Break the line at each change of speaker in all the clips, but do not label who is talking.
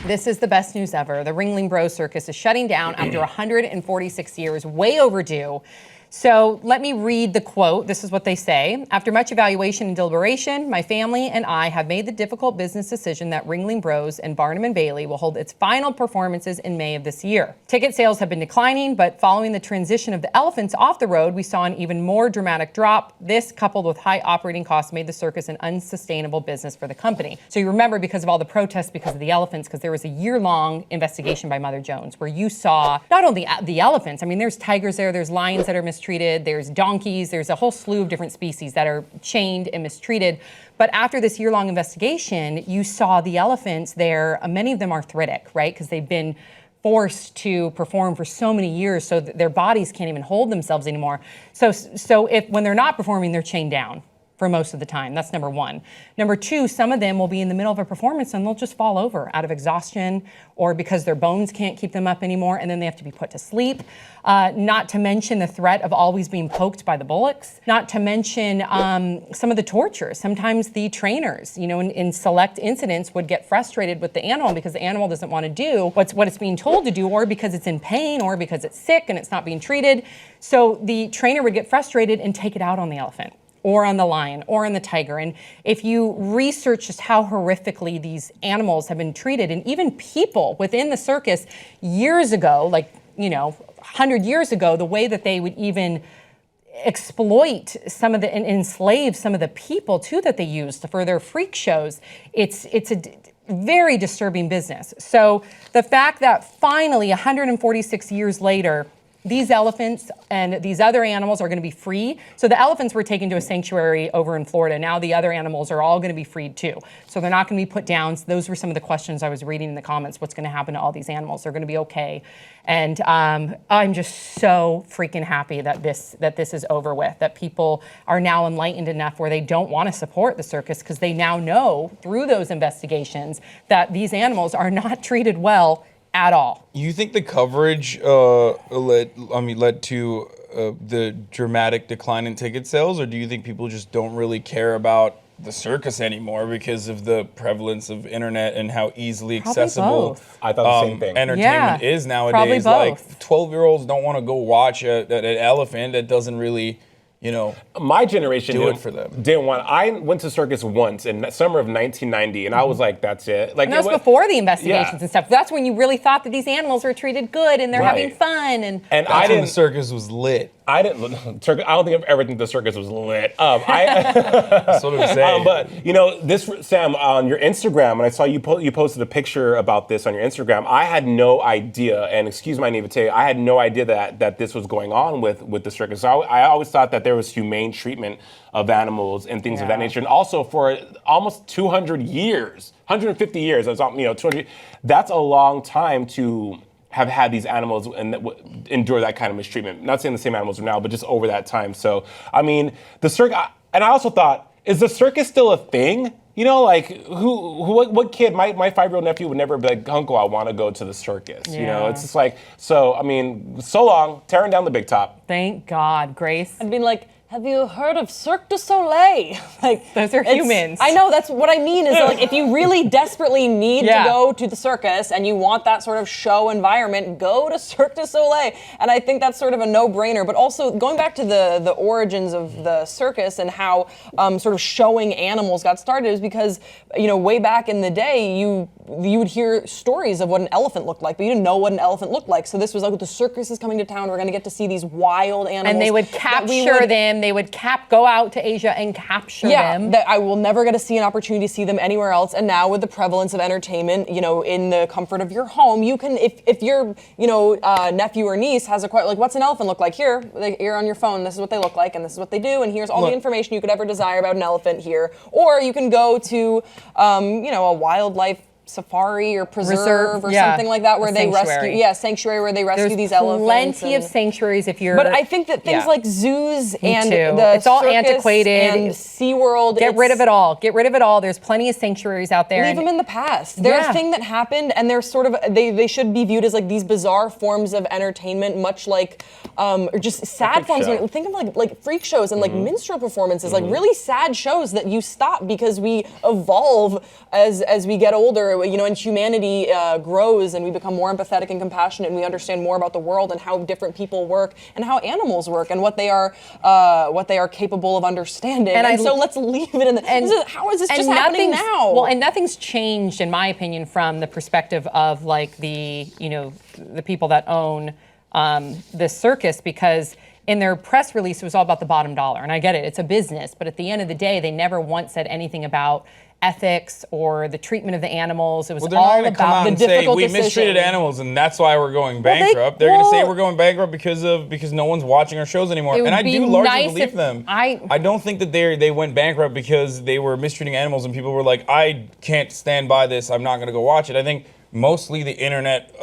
This is the best news ever. The Ringling Bros Circus is shutting down after 146 years, way overdue. So let me read the quote. This is what they say. After much evaluation and deliberation, my family and I have made the difficult business decision that Ringling Bros and Barnum & Bailey will hold its final performances in May of this year. Ticket sales have been declining, but following the transition of the elephants off the road, we saw an even more dramatic drop. This, coupled with high operating costs, made the circus an unsustainable business for the company. So you remember, because of all the protests because of the elephants, because there was a year-long investigation by Mother Jones where you saw not only the elephants, I mean, there's tigers there, there's lions that are mistreated, there's donkeys, there's a whole slew of different species that are chained and mistreated. But after this year-long investigation, you saw the elephants there, many of them arthritic, right? Because they've been forced to perform for so many years, so that their bodies can't even hold themselves anymore. So if when they're not performing, they're chained down for most of the time. That's number one. Number two, some of them will be in the middle of a performance and they'll just fall over out of exhaustion or because their bones can't keep them up anymore, and then they have to be put to sleep. Not to mention the threat of always being poked by the bullocks. Not to mention some of the torture. Sometimes the trainers, in select incidents would get frustrated with the animal because the animal doesn't want to do what it's being told to do, or because it's in pain, or because it's sick and it's not being treated. So the trainer would get frustrated and take it out on the elephant, or on the lion, or on the tiger. And if you research just how horrifically these animals have been treated, and even people within the circus years ago, 100 years ago, the way that they would even exploit some of the, and enslave some of the people too that they used for their freak shows, it's a very disturbing business. So the fact that finally, 146 years later, these elephants and these other animals are going to be free. So the elephants were taken to a sanctuary over in Florida. Now the other animals are all going to be freed too. So they're not going to be put down. So those were some of the questions I was reading in the comments. What's going to happen to all these animals? They're going to be okay. And I'm just so freaking happy that this is over with, that people are now enlightened enough where they don't want to support the circus because they now know through those investigations that these animals are not treated well at all.
You think the coverage led to the dramatic decline in ticket sales, or do you think people just don't really care about the circus anymore because of the prevalence of internet and how easily accessible
both.
I thought the same thing.
Entertainment is nowadays? Like 12-year-olds don't want to go watch an elephant that doesn't really,
my generation
do it for them.
Didn't want. I went to circus once in the summer of 1990, and I was like, "That's it." Like,
and that was before the investigations and stuff. That's when you really thought that these animals were treated good and they're having fun. And
I didn't. The circus was lit.
I don't think I've ever think the circus was lit.
That's what I'm saying.
But this, Sam, on your Instagram, and I saw you posted a picture about this on your Instagram. I had no idea, and excuse my naivete, I had no idea that this was going on with the circus. So I always thought that there was humane treatment of animals and things of that nature, and also for almost 200 years, 150 years, 200. That's a long time to have had these animals and endure that kind of mistreatment. Not saying the same animals are now, but just over that time. So, I mean, the circus, and I also thought, is the circus still a thing? What kid, my 5-year-old nephew would never be like, Uncle, I want to go to the circus. It's just like, so, I mean, so long, tearing down the big top.
Thank God, Grace.
I'd be like, have you heard of Cirque du Soleil?
Those are humans.
I know, that's what I mean is if you really desperately need to go to the circus and you want that sort of show environment, go to Cirque du Soleil. And I think that's sort of a no-brainer. But also going back to the origins of the circus and how sort of showing animals got started is because, way back in the day, you would hear stories of what an elephant looked like, but you didn't know what an elephant looked like. So this was like, the circus is coming to town. We're going to get to see these wild animals.
And they would capture them. They would go out to Asia and capture them.
I will never get to see an opportunity to see them anywhere else. And now with the prevalence of entertainment, in the comfort of your home, you can, if your, nephew or niece has a question, like, what's an elephant look like? Here on your phone, this is what they look like, and this is what they do, and here's all the information you could ever desire about an elephant here. Or you can go to, a wildlife safari or preserve or something like that where they rescue sanctuary where they rescue these elephants.
Plenty of sanctuaries if you're.
But I think that things like zoos and
it's all antiquated
and SeaWorld.
Get rid of it all. Get rid of it all. There's plenty of sanctuaries out there.
Leave them in the past. They're a thing that happened, and they're sort of they should be viewed as like these bizarre forms of entertainment, much like or just sad forms. Think of like freak shows and like minstrel performances, like really sad shows that you stop because we evolve as we get older future, and humanity grows and we become more empathetic and compassionate and we understand more about the world and how different people work and how animals work and what they are capable of understanding. And so let's leave it in the. How is this just happening now?
Well, and nothing's changed, in my opinion, from the perspective of like the people that own this circus, because in their press release, it was all about the bottom dollar. And I get it, it's a business, but at the end of the day, they never once said anything about ethics or the treatment of the animals. It was all about the difficult
we
decision.
mistreated animals and that's why we're going bankrupt. They're going to say we're going bankrupt because no one's watching our shows anymore. And I do largely believe them. I don't think that they went bankrupt because they were mistreating animals and people were like, I can't stand by this, I'm not going to go watch it. I think mostly the internet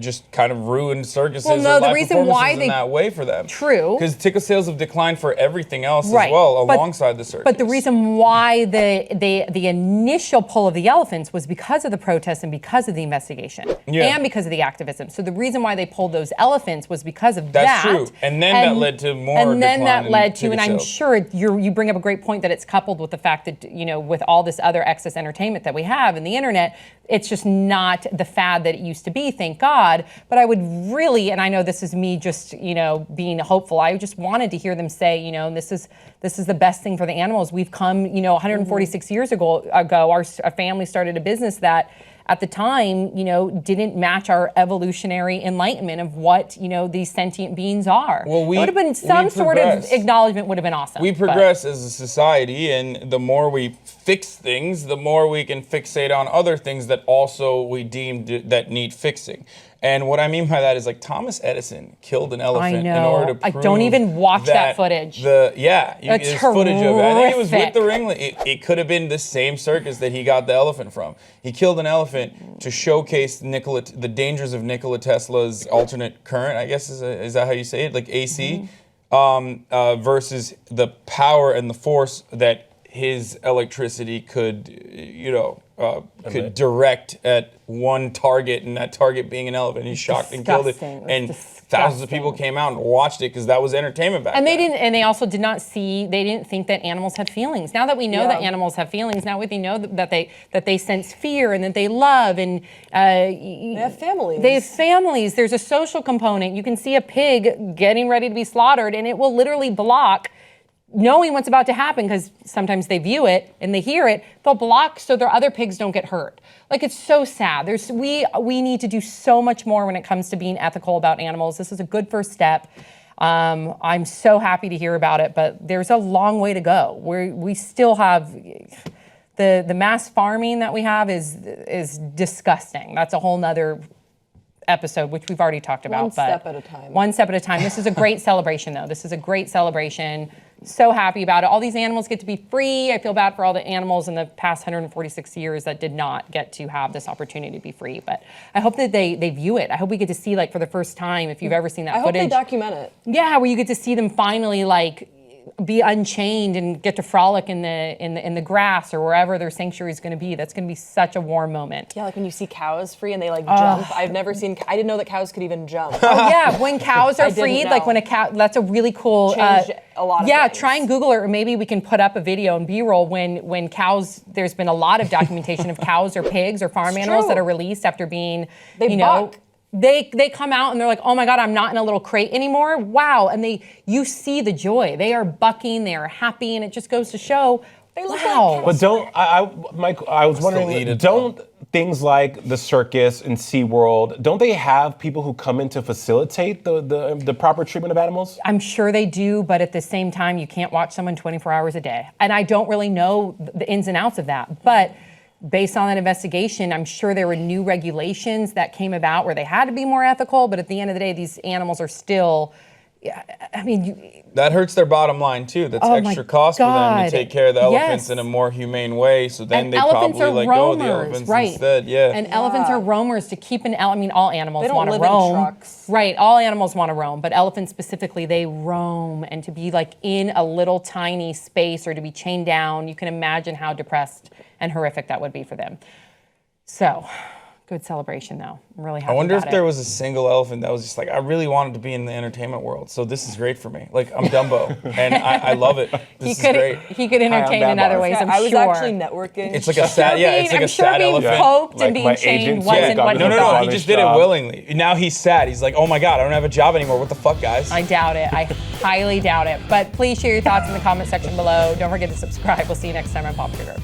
just kind of ruined circuses.
Well, no, the reason why they
in that way for them.
True.
Because ticket sales have declined for everything else as well, alongside the circus.
But the reason why the initial pull of the elephants was because of the protests and because of the investigation and because of the activism. So the reason why they pulled those elephants was because of that.
That's true. And then that led to more.
And then that led to,
and
I'm sure you bring up a great point that it's coupled with the fact that with all this other excess entertainment that we have in the internet, it's just not the fad that it used to be, thank God. But I would really, and I know this is me just, being hopeful, I just wanted to hear them say, this is the best thing for the animals. We've come, 146 years ago, our family started a business that at the time, didn't match our evolutionary enlightenment of what, these sentient beings are. Well, it would have been some sort of acknowledgement would have been awesome.
We progress as a society, and the more we fix things, the more we can fixate on other things that also we deem that need fixing. And what I mean by that is like Thomas Edison killed an elephant in order to prove
I don't even watch that footage.
There's
It's
footage of it. I think it was with
horrific.
the Ringling. It could have been the same circus that he got the elephant from. He killed an elephant to showcase the dangers of Nikola Tesla's alternate current, I guess is that how you say it? Like AC, versus the power and the force that his electricity could, could direct at one target, and that target being an elephant. He shocked and killed it, and thousands of people came out and watched it because that was entertainment back then.
And they also did not see. They didn't think that animals had feelings. Now that we know that animals have feelings, now we know that they sense fear and that they love and
they have families.
They have families. There's a social component. You can see a pig getting ready to be slaughtered, and it will literally block. Knowing what's about to happen, because sometimes they view it and they hear it, they'll block so their other pigs don't get hurt. Like, it's so sad. We need to do so much more when it comes to being ethical about animals. This is a good first step. I'm so happy to hear about it, but there's a long way to go. We still have the mass farming that we have is disgusting. That's a whole nother episode, which we've already talked about.
One step at a time.
One step at a time. This is a great celebration, though. This is a great celebration. So happy about it. All these animals get to be free. I feel bad for all the animals in the past 146 years that did not get to have this opportunity to be free. But I hope that they view it. I hope we get to see, like, for the first time, if you've ever seen that footage.
I hope they document it.
Yeah, where you get to see them finally, like, be unchained and get to frolic in the grass or wherever their sanctuary is going to be. That's going to be such a warm moment.
Yeah, like when you see cows free and they jump. I didn't know that cows could even jump.
Oh yeah, when cows are freed, like when a cow, that's a really cool.
Changed a lot of things.
Try and Google it, or maybe we can put up a video and B-roll when cows. There's been a lot of documentation of cows or pigs or farm animals that are released after being,
buck.
They come out and they're like, oh my God, I'm not in a little crate anymore. Wow, and you see the joy. They are bucking, they are happy, and it just goes to show. Wow.
But Mike, I was wondering, don't things like the circus and SeaWorld, don't they have people who come in to facilitate the proper treatment of animals?
I'm sure they do, but at the same time, you can't watch someone 24 hours a day. And I don't really know the ins and outs of that. But based on that investigation, I'm sure there were new regulations that came about where they had to be more ethical. But at the end of the day, these animals are still,
that hurts their bottom line too. That's extra cost for them to take care of the elephants in a more humane way. So then they probably let go of the elephants instead. Yeah.
And elephants are roamers. To keep all animals want to roam.
They don't live in trucks.
Right. All animals want to roam, but elephants specifically, they roam. And to be like in a little tiny space or to be chained down, you can imagine how depressed and horrific that would be for them. So, Good celebration, though. I'm really happy
I wonder if
about
there
it.
was a single elephant that was just like, I really wanted to be in the entertainment world, so this is great for me. Like, I'm Dumbo, and I love it. This is great.
He could entertain in other ways, I'm
I was
sure.
actually networking.
It's like a sad, it's like
I'm
a
sure
sad
being
elephant.
poked
Like
and being
my
chained
agent
wasn't
said,
what he
No,
thought.
he just did it willingly. Now he's sad. He's like, oh my God, I don't have a job anymore. What the fuck, guys?
I doubt it. I highly doubt it. But please share your thoughts in the comment section below. Don't forget to subscribe. We'll see you next time on Pop Sugar.